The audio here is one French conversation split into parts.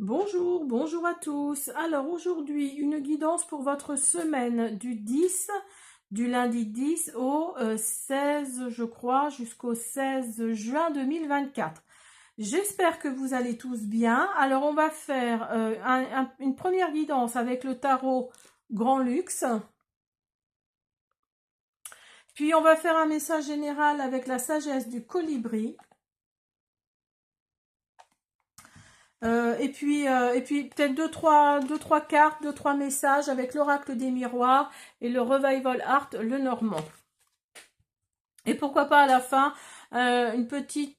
Bonjour, bonjour à tous. Alors aujourd'hui, une guidance pour votre semaine du lundi 10 au 16, je crois, jusqu'au 16 juin 2024. J'espère que vous allez tous bien. Alors on va faire une première guidance avec le tarot Grand Luxe. Puis on va faire un message général avec la sagesse du colibri. Et puis peut-être deux, trois cartes, deux, trois messages avec l'oracle des miroirs et le Revival Art, le normand. Et pourquoi pas à la fin, un petit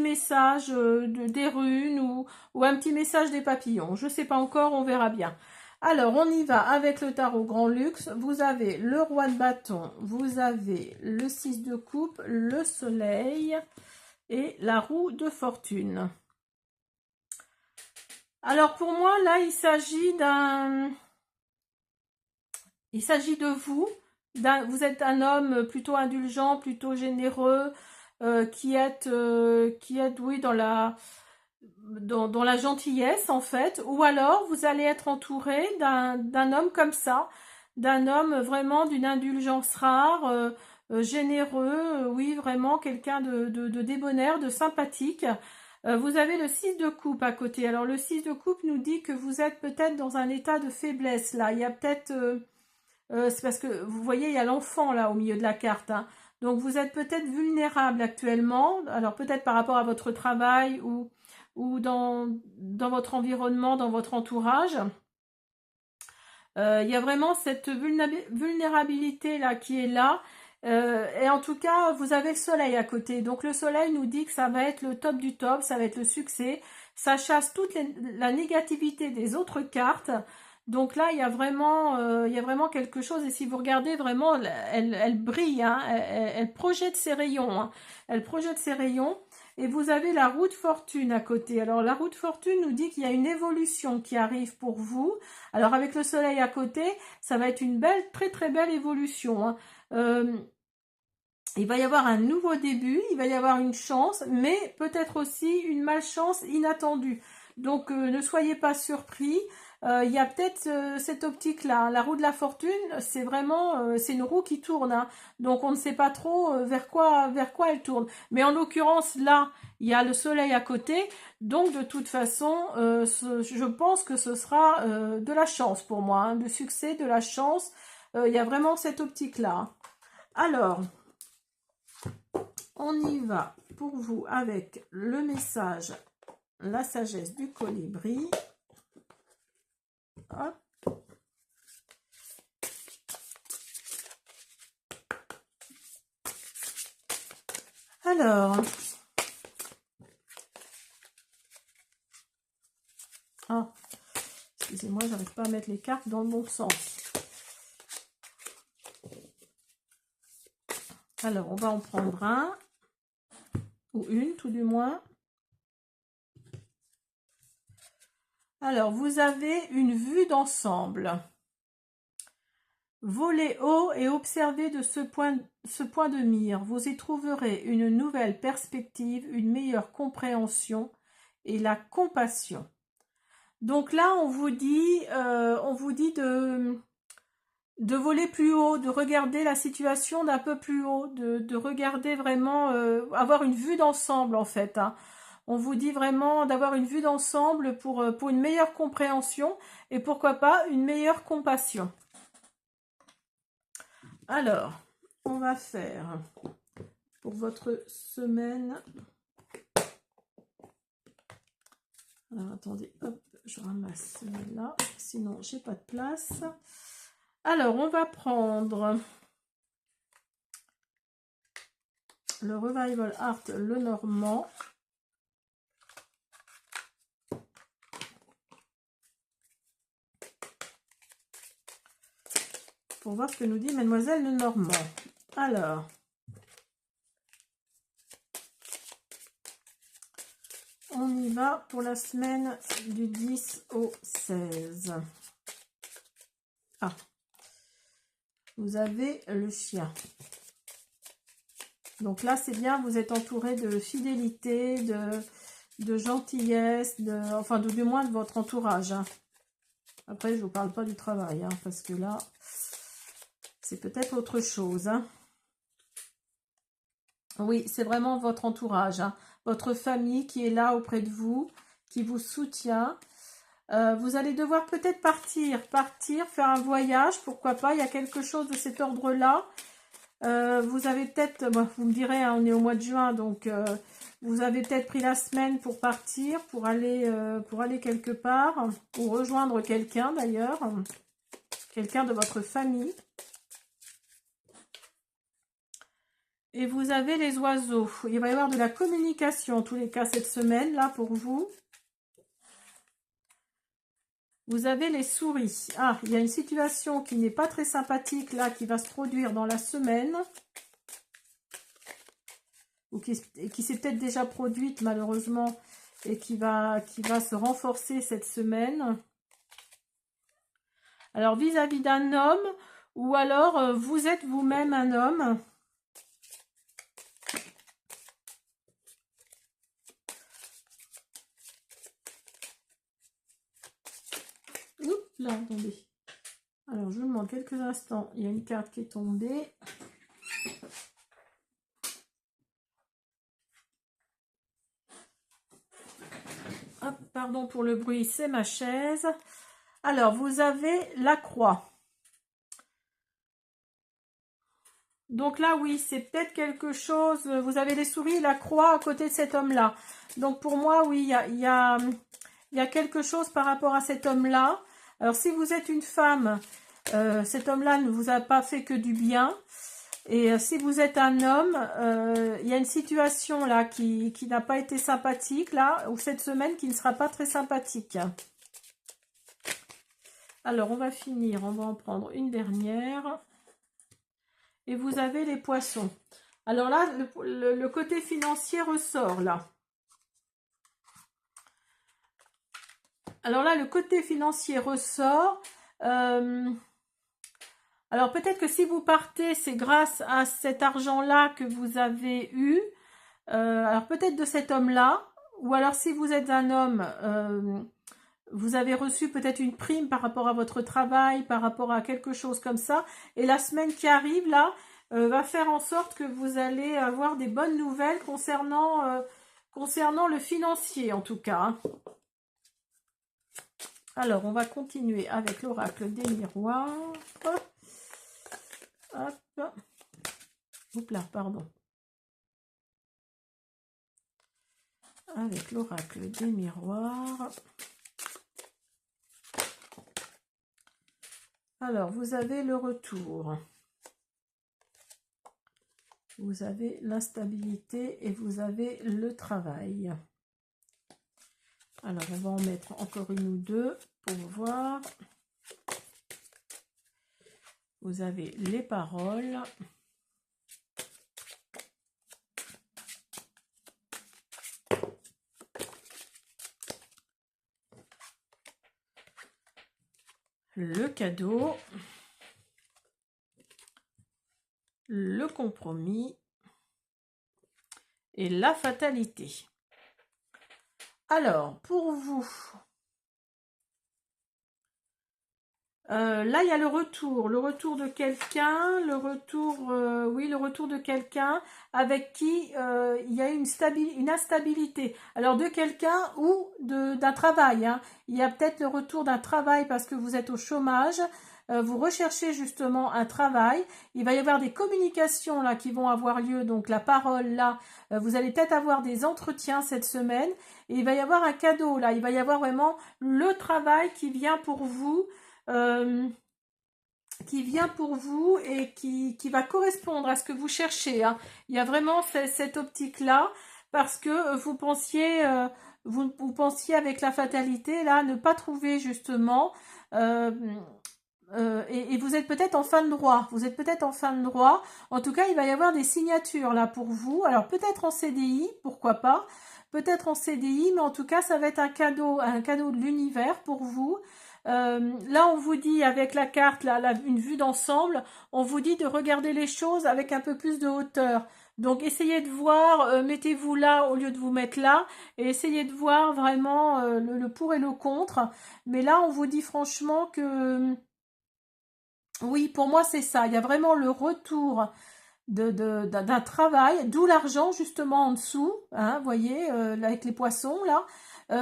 message des runes ou un petit message des papillons. Je sais pas encore, on verra bien. Alors, on y va avec le tarot Grand Luxe. Vous avez le roi de bâton, vous avez le 6 de coupe, le soleil et la roue de fortune. Alors pour moi, là, il s'agit de vous. Vous êtes un homme plutôt indulgent, plutôt généreux, qui êtes, oui, dans la gentillesse, en fait. Ou alors, vous allez être entouré d'un homme comme ça, d'un homme vraiment d'une indulgence rare, généreux, oui, vraiment quelqu'un de débonnaire, de sympathique. Vous avez le 6 de coupe à côté. Alors le 6 de coupe nous dit que vous êtes peut-être dans un état de faiblesse là. Il y a peut-être... c'est parce que vous voyez, il y a l'enfant là au milieu de la carte, hein. Donc vous êtes peut-être vulnérable actuellement. Alors peut-être par rapport à votre travail ou dans votre environnement, dans votre entourage. Il y a vraiment cette vulnérabilité là qui est là. Et en tout cas, vous avez le soleil à côté. Donc le soleil nous dit que ça va être le top du top, ça va être le succès. Ça chasse la négativité des autres cartes. Donc là, il y a vraiment quelque chose. Et si vous regardez vraiment, elle brille, hein, elle projette ses rayons, hein. Elle projette ses rayons. Et vous avez la roue de fortune à côté. Alors la roue de fortune nous dit qu'il y a une évolution qui arrive pour vous. Alors avec le soleil à côté, ça va être une belle, très très belle évolution, hein. Il va y avoir un nouveau début, il va y avoir une chance, mais peut-être aussi une malchance inattendue. Donc ne soyez pas surpris. Il y a peut-être cette optique-là. La roue de la fortune, c'est vraiment, c'est une roue qui tourne, hein. Donc on ne sait pas trop vers quoi elle tourne. Mais en l'occurrence, là, il y a le soleil à côté. Donc de toute façon, je pense que ce sera de la chance pour moi, hein, de succès, de la chance. Il y a vraiment cette optique-là. Alors, on y va pour vous avec le message, la sagesse du colibri. Hop. Alors, excusez-moi, j'arrive pas à mettre les cartes dans le bon sens. Alors, on va en prendre un, ou une tout du moins. Alors, vous avez une vue d'ensemble. Volez haut et observez de ce point de mire. Vous y trouverez une nouvelle perspective, une meilleure compréhension et la compassion. Donc là, on vous dit de voler plus haut, de regarder la situation d'un peu plus haut, de regarder vraiment, avoir une vue d'ensemble en fait, hein. On vous dit vraiment d'avoir une vue d'ensemble pour une meilleure compréhension et pourquoi pas une meilleure compassion. Alors, on va faire pour votre semaine. Alors, attendez, hop, je ramasse celle-là, sinon j'ai pas de place. Alors, on va prendre le Revival Art, le normand. Pour voir ce que nous dit Mademoiselle Lenormand. Alors, on y va pour la semaine du 10 au 16. Ah, vous avez le chien. Donc là, c'est bien, vous êtes entouré de fidélité, de gentillesse, enfin du moins de votre entourage. Hein. Après, je ne vous parle pas du travail, hein, parce que là, c'est peut-être autre chose. Hein. Oui, c'est vraiment votre entourage, hein, votre famille qui est là auprès de vous, qui vous soutient. Vous allez devoir peut-être partir, faire un voyage, pourquoi pas, il y a quelque chose de cet ordre-là. Vous avez peut-être, vous me direz, hein, on est au mois de juin, donc vous avez peut-être pris la semaine pour partir, pour aller quelque part, ou rejoindre quelqu'un d'ailleurs, quelqu'un de votre famille. Et vous avez les oiseaux. Il va y avoir de la communication, en tous les cas, cette semaine, là, pour vous. Vous avez les souris. Ah, il y a une situation qui n'est pas très sympathique, là, qui va se produire dans la semaine. Ou qui s'est peut-être déjà produite, malheureusement, et qui va se renforcer cette semaine. Alors, vis-à-vis d'un homme, ou alors, vous êtes vous-même un homme. Oups, là, attendez. Alors, je vous demande quelques instants. Il y a une carte qui est tombée. Hop, pardon pour le bruit, c'est ma chaise. Alors, vous avez la croix. Donc là, oui, c'est peut-être quelque chose. Vous avez les souris et la croix à côté de cet homme-là. Donc pour moi, oui, il y a quelque chose par rapport à cet homme-là. Alors, si vous êtes une femme, cet homme-là ne vous a pas fait que du bien. Et si vous êtes un homme, il y a une situation là qui n'a pas été sympathique, là, ou cette semaine qui ne sera pas très sympathique. Alors, on va finir, on va en prendre une dernière. Et vous avez les poissons. Alors là, le côté financier ressort, là. Alors là, le côté financier ressort. Alors peut-être que si vous partez, c'est grâce à cet argent-là que vous avez eu. Alors peut-être de cet homme-là. Ou alors si vous êtes un homme, vous avez reçu peut-être une prime par rapport à votre travail, par rapport à quelque chose comme ça. Et la semaine qui arrive, là, va faire en sorte que vous allez avoir des bonnes nouvelles concernant le financier, en tout cas. Hein. Alors, on va continuer avec l'oracle des miroirs. Hop. Oups là, pardon. Avec l'oracle des miroirs. Alors, vous avez le retour. Vous avez l'instabilité et vous avez le travail. Alors, on va en mettre encore une ou deux pour voir. Vous avez les paroles. Le cadeau. Le compromis. Et la fatalité. Alors, pour vous, là, il y a le retour de quelqu'un, le retour de quelqu'un avec qui il y a une instabilité. Alors, de quelqu'un ou d'un travail. Hein. Il y a peut-être le retour d'un travail parce que vous êtes au chômage. Vous recherchez justement un travail. Il va y avoir des communications là qui vont avoir lieu. Donc, la parole là, vous allez peut-être avoir des entretiens cette semaine. Et il va y avoir un cadeau là. Il va y avoir vraiment le travail qui vient pour vous. Et qui va correspondre à ce que vous cherchez. Hein. Il y a vraiment cette optique-là parce que vous pensiez avec la fatalité là ne pas trouver justement et vous êtes peut-être en fin de droit. Vous êtes peut-être en fin de droit. En tout cas, il va y avoir des signatures là pour vous. Alors peut-être en CDI, pourquoi pas. Peut-être en CDI, mais en tout cas, ça va être un cadeau de l'univers pour vous. Là, on vous dit avec la carte, là, une vue d'ensemble, on vous dit de regarder les choses avec un peu plus de hauteur. Donc essayez de voir, mettez-vous là au lieu de vous mettre là, et essayez de voir vraiment le pour et le contre. Mais là, on vous dit franchement que oui, pour moi c'est ça. Il y a vraiment le retour d'un travail, d'où l'argent justement en dessous, hein, vous voyez, là, avec les poissons là.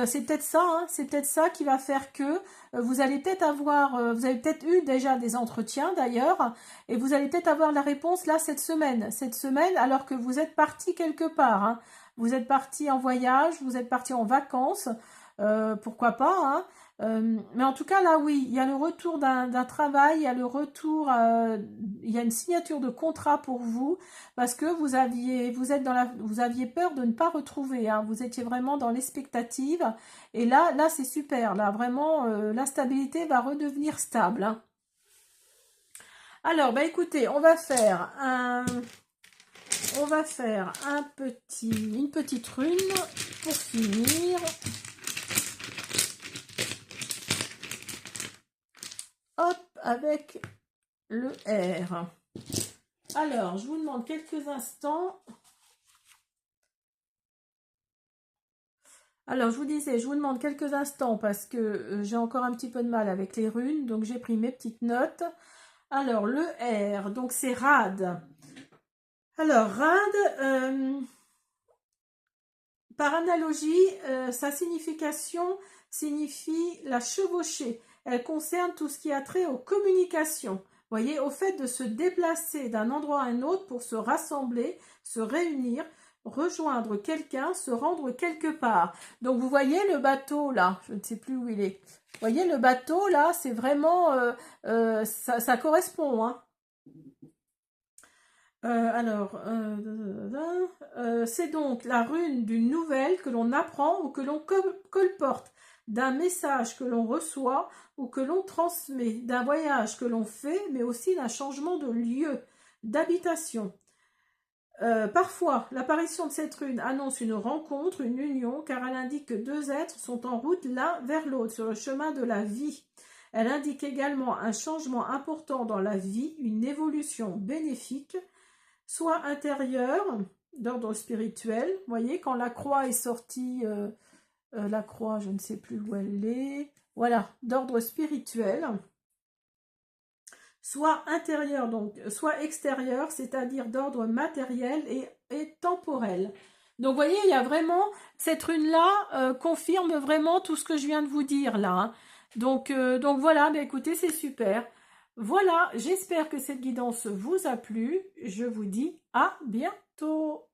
C'est peut-être ça, hein, c'est peut-être ça qui va faire que vous allez peut-être avoir, vous avez peut-être eu déjà des entretiens d'ailleurs, et vous allez peut-être avoir la réponse là cette semaine, alors que vous êtes parti quelque part, hein. Vous êtes parti en voyage, vous êtes parti en vacances, pourquoi pas, hein. Mais en tout cas, là, oui, il y a le retour d'un travail, il y a le retour, il y a une signature de contrat pour vous, parce que vous aviez peur de ne pas retrouver, hein, vous étiez vraiment dans l'expectative, et là, c'est super, là, vraiment, la stabilité va redevenir stable, hein. Alors, bah écoutez, on va faire une petite rune pour finir. Hop, avec le R. Alors, je vous demande quelques instants. Alors, je vous disais, je vous demande quelques instants parce que j'ai encore un petit peu de mal avec les runes, donc j'ai pris mes petites notes. Alors, le R, donc c'est rad. Alors, rad, par analogie, sa signification signifie la chevauchée. Elle concerne tout ce qui a trait aux communications. Vous voyez, au fait de se déplacer d'un endroit à un autre pour se rassembler, se réunir, rejoindre quelqu'un, se rendre quelque part. Donc vous voyez le bateau là, je ne sais plus où il est. Vous voyez le bateau là, c'est vraiment, ça correspond, hein. C'est donc la rune d'une nouvelle que l'on apprend ou que l'on colporte, d'un message que l'on reçoit ou que l'on transmet, d'un voyage que l'on fait, mais aussi d'un changement de lieu, d'habitation. Parfois, l'apparition de cette rune annonce une rencontre, une union, car elle indique que deux êtres sont en route l'un vers l'autre sur le chemin de la vie. Elle indique également un changement important dans la vie, une évolution bénéfique, soit intérieure, d'ordre spirituel. Vous voyez, quand la croix est sortie, la croix, je ne sais plus où elle est, voilà, d'ordre spirituel, soit intérieur, donc soit extérieur, c'est-à-dire d'ordre matériel et temporel. Donc vous voyez, il y a vraiment, cette rune-là confirme vraiment tout ce que je viens de vous dire là, hein. Donc voilà, bah, écoutez, c'est super. Voilà, j'espère que cette guidance vous a plu. Je vous dis à bientôt.